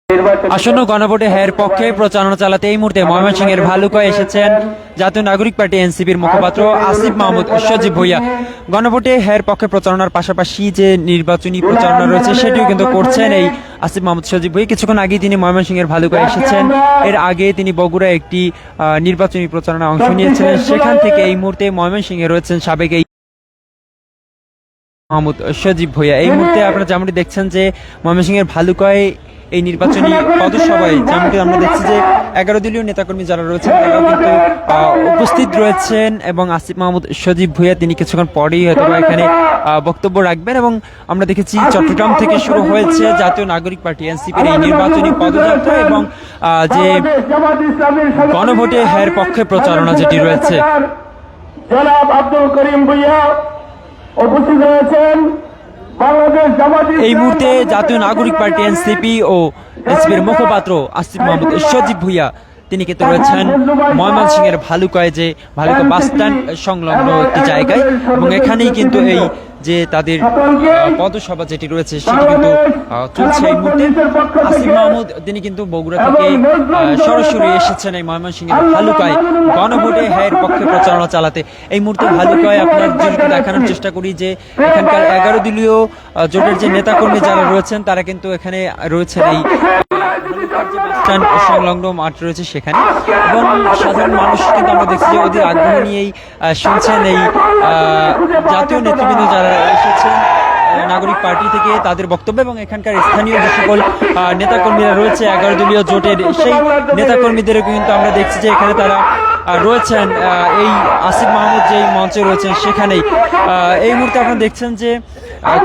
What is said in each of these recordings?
আসন্ন গণভোটে হ্যার পক্ষে প্রচারণা চালাতে এই মুহূর্তে ময়মনসিংহের ভালুকায় এসেছেন জাতীয় নাগরিক পার্টি এনসিপির মুখপাত্র আসিফ মাহমুদ সজীব ভুইয়া। গণভোটে হ্যার পক্ষে প্রচারণার পাশাপাশি যে নির্বাচনী প্রচারণা রয়েছে সেটিও কিন্তু করছেন এই আসিফ মাহমুদ সজীব ভুইয়া। কিছুক্ষণ আগে তিনি ময়মনসিংহের ভালুকায় এসেছেন। এর আগে তিনি বগুড়া একটি নির্বাচনী প্রচারণায় অংশ নিয়েছিলেন। সেখান থেকে এই মুহূর্তে ময়মনসিংহে রয়েছেন সাবেক এই মাহমুদ সজীব ভুইয়া। এই মুহূর্তে আপনারা যেমনটি দেখছেন যে ময়মনসিংহের ভালুকায় এই নির্বাচনী পদসভায় যেমনটি আমরা দেখছি যে 11 দলীয় নেতাকর্মী যারা রয়েছেন তারাও কিন্তু উপস্থিত রয়েছেন এবং আসিফ মাহমুদ সজীব ভুইয়া তিনি কিছুক্ষণ পরেই হয়তো এখানে বক্তব্য রাখবেন। এবং আমরা দেখেছি চট্টগ্রাম থেকে শুরু হয়েছে জাতীয় নাগরিক পার্টি এনসিপির এই নির্বাচনী পদযাত্রা এবং যে গণভোটে হ্যার পক্ষে প্রচারণা যেটি রয়েছে। জনাব আব্দুল করিম ভুইয়া উপস্থিত রয়েছেন। এই মুহূর্তে জাতীয় নাগরিক পার্টি এনসিপি ও এনসিপির মুখপাত্র আসিফ মাহমুদ সজীব ভুইয়া তিনি কিন্তু রয়েছেন ময়মনসিংহের ভালুকায়, যে ভালুকা বাস স্ট্যান্ড সংলগ্ন একটি জায়গায়। এবং এখানেই কিন্তু এই যে তাদের পদসভা যেটি রয়েছে সেটি কিন্তু চলছে এই মুহূর্তে। আসিফ মাহমুদ তিনি কিন্তু বগুড়া থেকে সরাসরি এসেছেন এই ময়মনসিংহের ভালুকায় গণভোটে হ্যাঁ পক্ষে প্রচারণা চালাতে। এই মুহূর্তে ভালুকায় আপনার যদি দেখানোর চেষ্টা করি যে এখানকার 11 দলীয় জোটের যে নেতাকর্মী যারা রয়েছেন তারা কিন্তু এখানে রয়েছেন এই সংলগ্ন মাঠ রয়েছে সেখানে। এবং সাধারণ মানুষ কিন্তু আমরা দেখছি যে অধীর আগ্রহ নিয়েই শুনছেন এই জাতীয় নেতৃবৃন্দ যারা এসেছেন নাগরিক পার্টি থেকে তাদের বক্তব্য। এবং এখানকার স্থানীয় যে সকল নেতাকর্মীরা রয়েছে 11 দলীয় জোটের সেই নেতাকর্মীদেরও কিন্তু আমরা দেখছি যে এখানে তারা রয়েছেন এই আসিফ মাহমুদ যে মঞ্চে রয়েছেন সেখানেই। এই মুহূর্তে আপনারা দেখছেন যে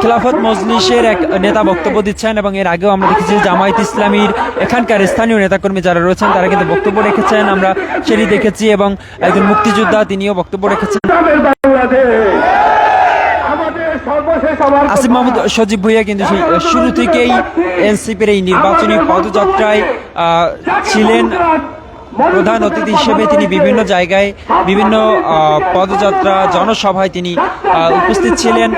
খেলাফত মজলিসের এক নেতা বক্তব্য দিচ্ছেন এবং এর আগেও আমরা দেখেছি জামায়াত ইসলামীর এখানকার স্থানীয় নেতাকর্মী যারা রয়েছেন তারা কিন্তু বক্তব্য রেখেছেন, আমরা সেটি দেখেছি। এবং একজন মুক্তিযোদ্ধা তিনিও বক্তব্য রেখেছেন। আসিফ মাহমুদ সজীব ভুইয়া কিন্তু সেই শুরু থেকেই এনসিপির এই নির্বাচনী পদযাত্রায় ছিলেন প্রধান অতিথি হিসেবে। তিনি বিভিন্ন জায়গায় বিভিন্ন পদযাত্রা জনসভায় তিনি উপস্থিত ছিলেন।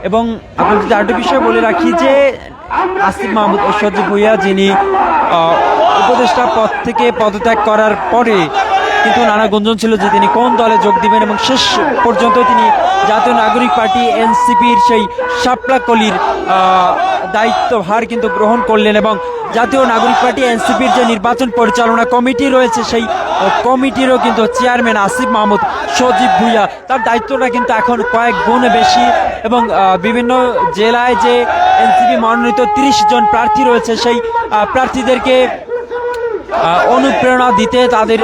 এবং আপনাদের আরেকটি বিষয় বলে রাখি যে আসিফ মাহমুদ সজীব ভুইয়া যিনি উপদেষ্টা পদ থেকে পদত্যাগ করার পরে কিন্তু নানা গুঞ্জন ছিল যে তিনি কোন দলে যোগ দিবেন এবং শেষ পর্যন্ত তিনি জাতীয় নাগরিক পার্টি এনসিপির সেই শাপলাকলির দায়িত্বভার কিন্তু গ্রহণ করলেন। এবং জাতীয় নাগরিক পার্টি এনসিপির যে নির্বাচন পরিচালনা কমিটি রয়েছে সেই কমিটিরও কিন্তু চেয়ারম্যান আসিফ মাহমুদ সজীব ভুইয়া, তার দায়িত্বটা কিন্তু এখন কয়েক গুণ বেশি। এবং বিভিন্ন জেলায় যে এনসিপি মনোনীত 30 জন প্রার্থী রয়েছে সেই প্রার্থীদেরকে অনুপ্রেরণা দিতে তাদের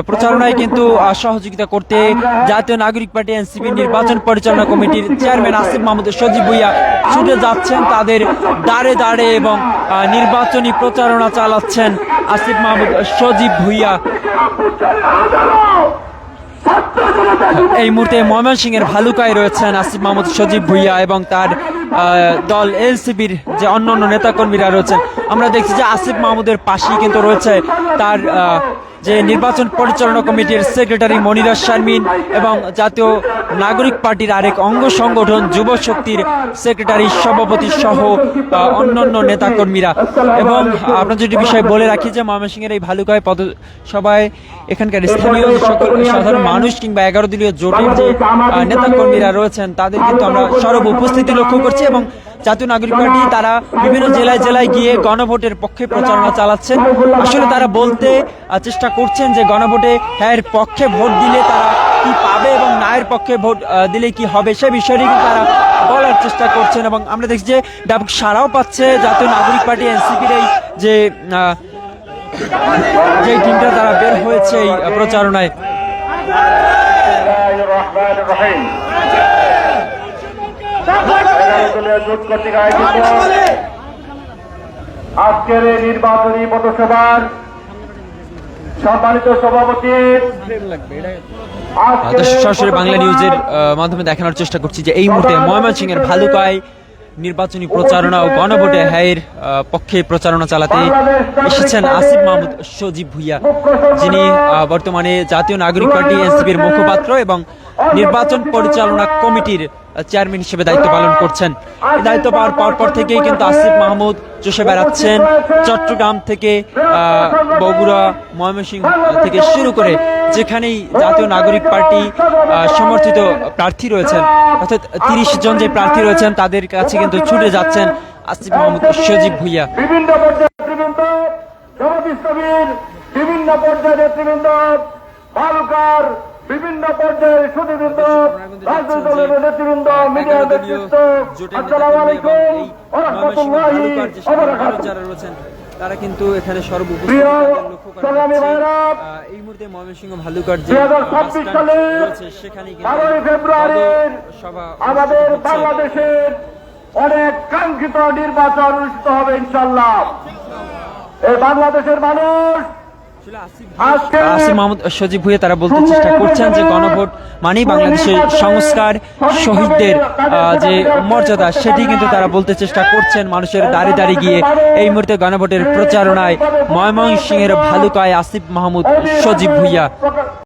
প্রচারণায় কিন্তু সহযোগিতা করতে জাতীয় নাগরিক পার্টি এনসিপি নির্বাচন পরিচালনা কমিটির চেয়ারম্যান আসিফ মাহমুদ সজীব ভুইয়া ছুটে যাচ্ছেন তাদের দাঁড়ে দাঁড়ে এবং নির্বাচনী প্রচারণা চালাচ্ছেন আসিফ মাহমুদ সজীব ভুইয়া। এই মুহূর্তে ময়মনসিংহের ভালুকায় রয়েছেন আসিফ মাহমুদ সজীব ভুইয়া এবং তার দল এনসিপির যে অন্যান্য নেতাকর্মীরা রয়েছেন। আমরা দেখছি যে আসিফ মাহমুদের পাশেই কিন্তু রয়েছে তার যে নির্বাচন পরিচালনা কমিটির সেক্রেটারি মনিরা শারমিন এবং জাতীয় নাগরিক পার্টির আরেক অঙ্গ সংগঠন যুব শক্তির সেক্রেটারি সভাপতি সহ অন্যান্য নেতাকর্মীরা। এবং আপনার যদি বিষয় বলে রাখি যে ময়মনসিংহের এই ভালুকায় পদসভায় এখানকার স্থানীয় সকল সাধারণ মানুষ কিংবা 11 দলীয় জোটের যে নেতাকর্মীরা রয়েছেন তাদের কিন্তু আমরা সর্ব উপস্থিতি লক্ষ্য করছি। এবং জাতীয় নাগরিক পার্টি তারা বিভিন্ন জেলায় জেলায় গিয়ে গণভোটের পক্ষে প্রচারণা চালাচ্ছেন। আসলে তারা বলতে চেষ্টা করছেন যে গণভোটে হ্যাঁ পক্ষে ভোট দিলে তারা কি পাবে এবং না এর পক্ষে ভোট দিলে কি হবে সে বিষয়টি কিন্তু তারা বলার চেষ্টা করছেন। এবং আমরা দেখছি যে ব্যাপক সাড়াও পাচ্ছে জাতীয় নাগরিক পার্টি এনসিপির এই যে টিমটা তারা বের হয়েছে এই প্রচারণায়। আজকের এই নির্বাচনী পথসভার সম্মানিত সভাপতি সরাসরি বাংলা নিউজের মাধ্যমে দেখানোর চেষ্টা করছি যে এই মুহূর্তে ময়মনসিংহের ভালুকায় নির্বাচনী প্রচারণা ও গণভোটে হ্যাঁ পক্ষে প্রচারণা চালাতে এসেছেন আসিফ মাহমুদ সজীব ভুইয়া, যিনি বর্তমানে জাতীয় নাগরিক পার্টি এনসিপির মুখপাত্র এবং নির্বাচন পরিচালনা কমিটির চেয়ারম্যান হিসেবে দায়িত্ব পালন করছেন। এই দায়িত্ব পাওয়ার পর থেকেই কিন্তু আসিফ মাহমুদ চষে বেড়াচ্ছেন চট্টগ্রাম থেকে বগুড়া, ময়মনসিংহ থেকে শুরু করে যেখানেই জাতীয় নাগরিক পার্টি সমর্থিত প্রার্থী রয়েছেন, অর্থাৎ 30 জন যে প্রার্থী রয়েছেন তাদের কাছে কিন্তু ছুটে যাচ্ছেন আসিফ মাহমুদ সজীব ভুইয়া। বিভিন্ন পর্যায়ের নেতৃবৃন্দ, জামাত ইসলামীর বিভিন্ন পর্যায়ের নেতৃবৃন্দ, বালুকার বিভিন্ন পর্যায়ের সুদীবৃন্দ, রাজনৈতিক দলের নেতৃবৃন্দ, মিডিয়ার নেতৃত্ব, আসসালামু আলাইকুম ওয়া রাহমাতুল্লাহি ওয়া বারাকাতুহু। যারা রয়েছেন তারা কিন্তু এখানে প্রিয় সংগ্রামী ভাইরা, এই মুহূর্তে ময়মনসিংহ ভালুকার যে 2026 সালের সেখানে 12ই ফেব্রুয়ারির সভা আমাদের বাংলাদেশের অনেক কাঙ্ক্ষিত নির্বাচন অনুষ্ঠিত হবে ইনশাআল্লাহ। এই বাংলাদেশের মানুষ আজকে আসিফ মাহমুদ সজীব ভুইয়া তারা বলতে চেষ্টা করছেন যে গণভোট মানেই বাংলাদেশের সংস্কার, শহীদদের যে মর্যাদা সেটি কিন্তু তারা বলতে চেষ্টা করছেন মানুষের দাঁড়িয়ে দাঁড়িয়ে গিয়ে। এই মুহূর্তে গণভোটের প্রচারণায় ময়মনসিংহের ভালুকায় আসিফ মাহমুদ সজীব ভুইয়া।